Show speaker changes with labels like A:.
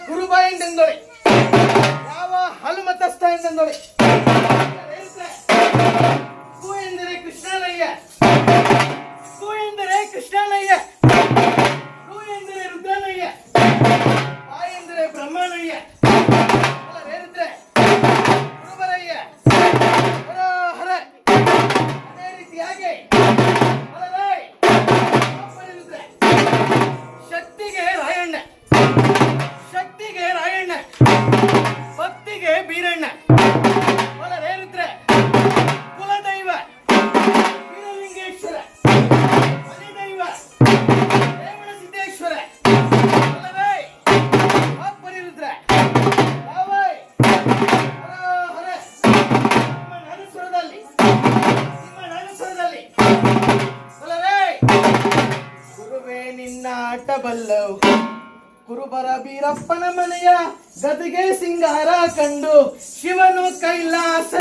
A: ಕುರುಬ ಎಂದೆಂದೊಳೆ, ಯಾವ ಹನುಮತಸ್ಥ ಎಂದೆಂದೊಳೆ. ಕು ಎಂದರೆ ಕೃಷ್ಣನಯ್ಯ, ಕು ಎಂದರೆ ಕೃಷ್ಣನಯ್ಯ, ರು ಎಂದರೆ ರುದ್ರನಯ್ಯ, ಆ ಎಂದರೆ ಬ್ರಹ್ಮನಯ್ಯ. ಅಲ್ಲವೇರಿದ್ರೆ ಕುರುಬರಯ್ಯ ಹರ ಅದೇ ರೀತಿಯಾಗಿ ಶಕ್ತಿಗೆ ರಾಯಣ್ಣ, ಶಕ್ತಿಗೆ ರಾಯಣ್ಣ, ಭಕ್ತಿಗೆ ಬೀರಣ್ಣ. ಹೊಲರೇರಿದ್ರೆ ಕುಲದೈವ ವೀರಲಿಂಗೇಶ್ವರ, ಅಧಿದೈವ ರೇವಣ ಸಿದ್ದೇಶ್ವರ. ಅಲ್ಲವೇ ಅಪ್ಪರಿರುದ್ರೆ ಯಾವೈ ಹರ ನಿಮ್ಮ ನರಸ್ವರದಲ್ಲಿ, ನಿಮ್ಮ ನರಸ್ವರದಲ್ಲಿ. ಅಲ್ಲವೇ ಗುರುವೇ ನಿನ್ನ ಆಟ ಬಲ್ಲವು, ಕುರುಬರ ಬೀರಪ್ಪನ ಮನೆಯ ಗದಿಗೆ ಸಿಂಗಾರ ಕಂಡು ಶಿವನು ಕೈಲಾಸ